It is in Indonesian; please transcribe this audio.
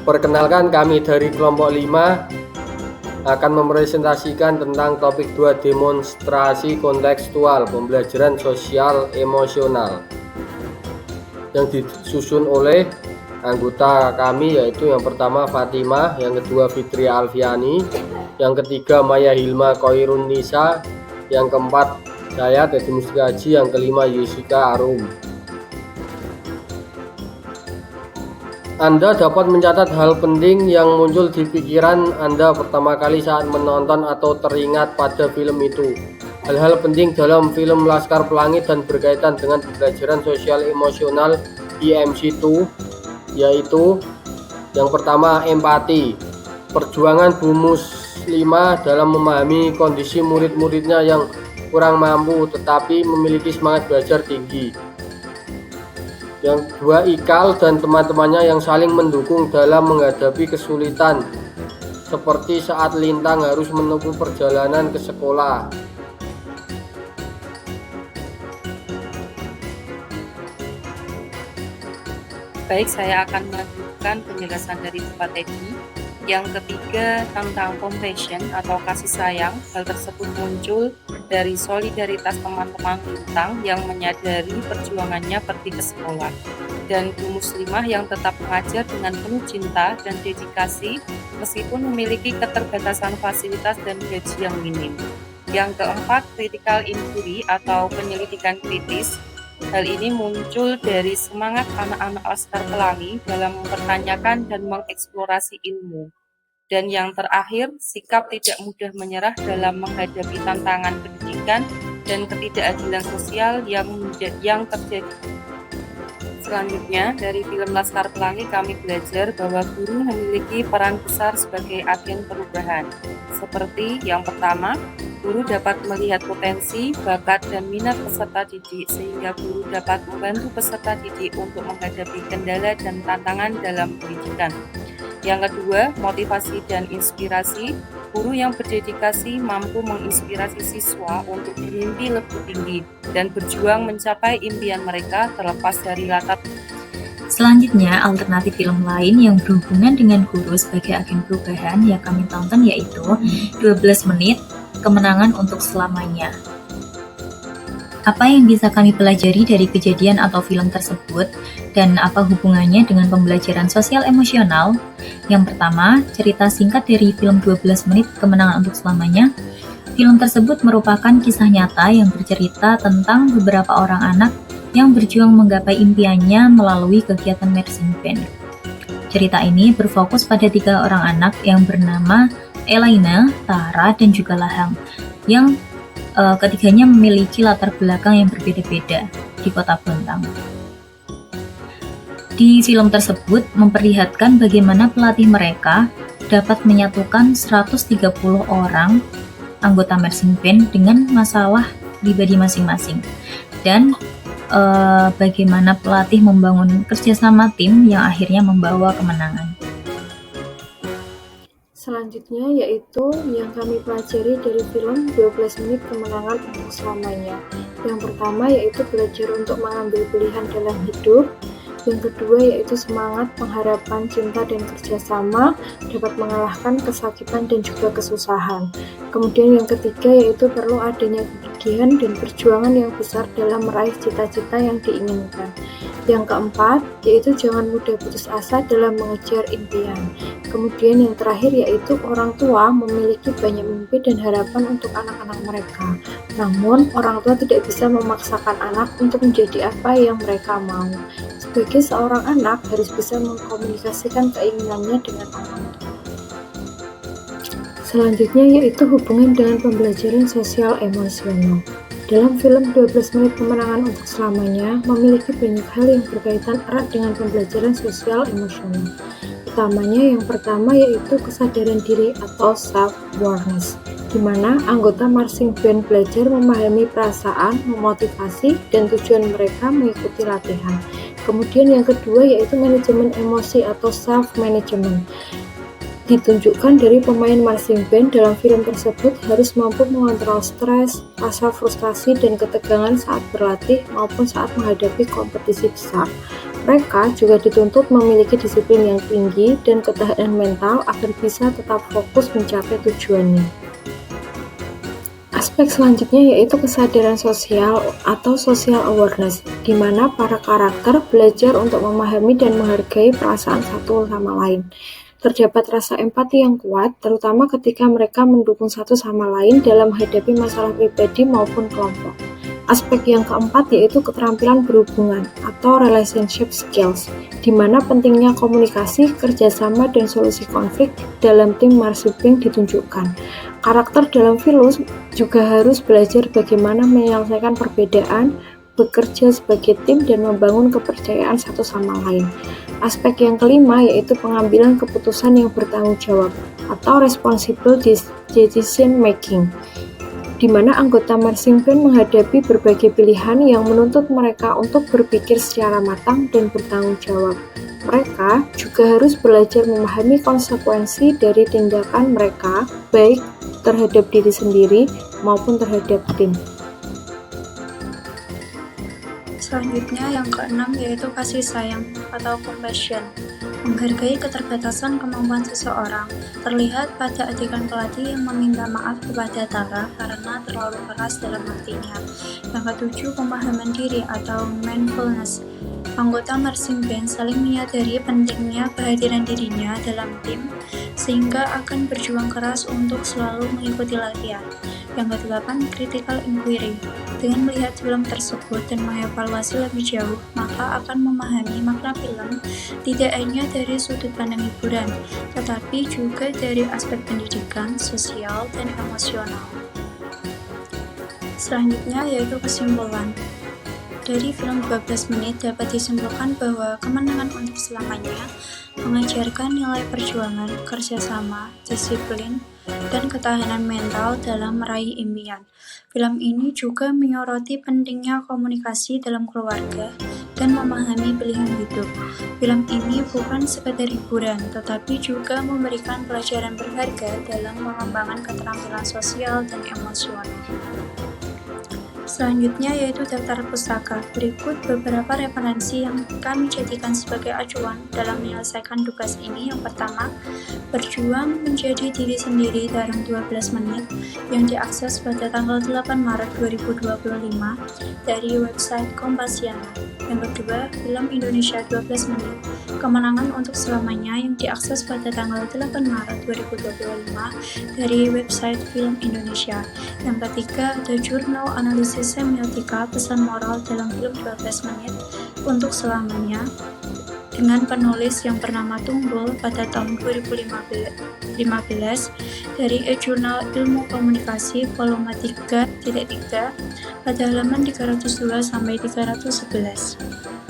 Perkenalkan, kami dari kelompok 5 akan mepresentasikan tentang topik 2, demonstrasi kontekstual pembelajaran sosial emosional, yang disusun oleh anggota kami, yaitu yang pertama Fatimah, yang kedua Fitria Alfiani, yang ketiga Maya Hilma Koirun Nisa, yang keempat saya Teddy Mustiaji, yang kelima Yusika Arum. Anda dapat mencatat hal penting yang muncul di pikiran Anda pertama kali saat menonton atau teringat pada film itu. Hal-hal penting dalam film Laskar Pelangi dan berkaitan dengan pembelajaran sosial emosional IMC2, yaitu yang pertama empati. Perjuangan Bu Muslimah dalam memahami kondisi murid-muridnya yang kurang mampu tetapi memiliki semangat belajar tinggi. Yang kedua, Ikal dan teman-temannya yang saling mendukung dalam menghadapi kesulitan, seperti saat Lintang harus menempuh perjalanan ke sekolah. Baik, saya akan melanjutkan penjelasan dari Pak Teddy. Yang ketiga, tentang compassion atau kasih sayang. Hal tersebut muncul dari solidaritas teman-teman Lintang yang menyadari perjuangannya pergi ke sekolah, dan Bu Muslimah yang tetap mengajar dengan penuh cinta dan dedikasi meskipun memiliki keterbatasan fasilitas dan gaji yang minim. Yang keempat, critical inquiry atau penyelidikan kritis. Hal ini muncul dari semangat anak-anak Laskar Pelangi dalam mempertanyakan dan mengeksplorasi ilmu. Dan yang terakhir, sikap tidak mudah menyerah dalam menghadapi tantangan pendidikan dan ketidakadilan sosial yang terjadi. Selanjutnya, dari film Laskar Pelangi kami belajar bahwa guru memiliki peran besar sebagai agen perubahan. Seperti yang pertama, guru dapat melihat potensi, bakat, dan minat peserta didik sehingga guru dapat membantu peserta didik untuk menghadapi kendala dan tantangan dalam pendidikan. Yang kedua, motivasi dan inspirasi. Guru yang berdedikasi mampu menginspirasi siswa untuk bermimpi lebih tinggi dan berjuang mencapai impian mereka terlepas dari latar. Selanjutnya, alternatif film lain yang berhubungan dengan guru sebagai agen perubahan yang kami tonton yaitu 12 menit kemenangan untuk selamanya. Apa yang bisa kami pelajari dari kejadian atau film tersebut dan apa hubungannya dengan pembelajaran sosial emosional? Yang pertama, cerita singkat dari film 12 menit kemenangan untuk selamanya. Film tersebut merupakan kisah nyata yang bercerita tentang beberapa orang anak yang berjuang menggapai impiannya melalui kegiatan marching band. Cerita ini berfokus pada 3 orang anak yang bernama Elaina, Tara, dan juga Lahang, yang ketiganya memiliki latar belakang yang berbeda-beda di kota Bontang. Di film tersebut memperlihatkan bagaimana pelatih mereka dapat menyatukan 130 orang anggota marching band dengan masalah pribadi masing-masing, dan bagaimana pelatih membangun kerjasama tim yang akhirnya membawa kemenangan. Selanjutnya yaitu yang kami pelajari dari film 12 menit kemenangan untuk selamanya. Yang pertama yaitu belajar untuk mengambil pilihan dalam hidup. Yang kedua yaitu semangat, pengharapan, cinta, dan kerjasama dapat mengalahkan kesakitan dan juga kesusahan. Kemudian yang ketiga yaitu perlu adanya kegigihan dan perjuangan yang besar dalam meraih cita-cita yang diinginkan. Yang keempat yaitu jangan mudah putus asa dalam mengejar impian. Kemudian yang terakhir yaitu orang tua memiliki banyak mimpi dan harapan untuk anak-anak mereka. Namun orang tua tidak bisa memaksakan anak untuk menjadi apa yang mereka mau. Sebagai seorang anak harus bisa mengkomunikasikan keinginannya dengan orang tua. Selanjutnya yaitu hubungan dengan pembelajaran sosial emosional. Dalam film 12 menit kemenangan untuk selamanya memiliki banyak hal yang berkaitan erat dengan pembelajaran sosial emosional. Utamanya yang pertama yaitu kesadaran diri atau self-awareness, di mana anggota marching band belajar memahami perasaan, memotivasi, dan tujuan mereka mengikuti latihan. Kemudian yang kedua yaitu manajemen emosi atau self-management. Ditunjukkan dari pemain marching band dalam film tersebut harus mampu mengontrol stres, rasa frustasi, dan ketegangan saat berlatih maupun saat menghadapi kompetisi besar. Mereka juga dituntut memiliki disiplin yang tinggi dan ketahanan mental agar bisa tetap fokus mencapai tujuannya. Aspek selanjutnya yaitu kesadaran sosial atau social awareness, di mana para karakter belajar untuk memahami dan menghargai perasaan satu sama lain. Terdapat rasa empati yang kuat, terutama ketika mereka mendukung satu sama lain dalam menghadapi masalah pribadi maupun kelompok. Aspek yang keempat yaitu keterampilan berhubungan atau relationship skills, di mana pentingnya komunikasi, kerjasama, dan solusi konflik dalam tim marching ditunjukkan. Karakter dalam film juga harus belajar bagaimana menyelesaikan perbedaan, bekerja sebagai tim, dan membangun kepercayaan satu sama lain. Aspek yang kelima yaitu pengambilan keputusan yang bertanggung jawab atau responsible decision making, di mana anggota marching band menghadapi berbagai pilihan yang menuntut mereka untuk berpikir secara matang dan bertanggung jawab. Mereka juga harus belajar memahami konsekuensi dari tindakan mereka, baik terhadap diri sendiri maupun terhadap tim. Selanjutnya yang keenam yaitu kasih sayang atau compassion. Menghargai keterbatasan kemampuan seseorang terlihat pada adegan pelatih yang meminta maaf kepada Tara karena terlalu keras dalam artinya. Yang ketujuh, pemahaman diri atau mindfulness. Anggota marching band saling menyadari pentingnya kehadiran dirinya dalam tim sehingga akan berjuang keras untuk selalu mengikuti latihan. Yang kedelapan, critical inquiry. Dengan melihat film tersebut dan mengevaluasi lebih jauh, maka akan memahami makna film tidak hanya dari sudut pandang hiburan, tetapi juga dari aspek pendidikan, sosial, dan emosional. Selanjutnya yaitu kesimpulan. Dari film 12 menit dapat disimpulkan bahwa kemenangan untuk selamanya mengajarkan nilai perjuangan, kerjasama, disiplin, dan ketahanan mental dalam meraih impian. Film ini juga menyoroti pentingnya komunikasi dalam keluarga dan memahami pilihan hidup. Film ini bukan sekedar hiburan, tetapi juga memberikan pelajaran berharga dalam mengembangkan keterampilan sosial dan emosional. Selanjutnya yaitu daftar pustaka. Berikut beberapa referensi yang kami jadikan sebagai acuan dalam menyelesaikan tugas ini. Yang pertama, Berjuang Menjadi Diri Sendiri dalam 12 menit yang diakses pada tanggal 8 Maret 2025 dari website Kompasiana. Yang kedua, Film Indonesia 12 menit Kemenangan untuk Selamanya yang diakses pada tanggal 8 Maret 2025 dari website Film Indonesia. Yang ketiga, The Journal Analisis Semiotika Pesan Moral dalam Film 12 menit untuk Selamanya dengan penulis yang bernama Tunggul pada tahun 2015 dari e-Jurnal Ilmu Komunikasi volume 3.3 pada halaman 302 sampai 311.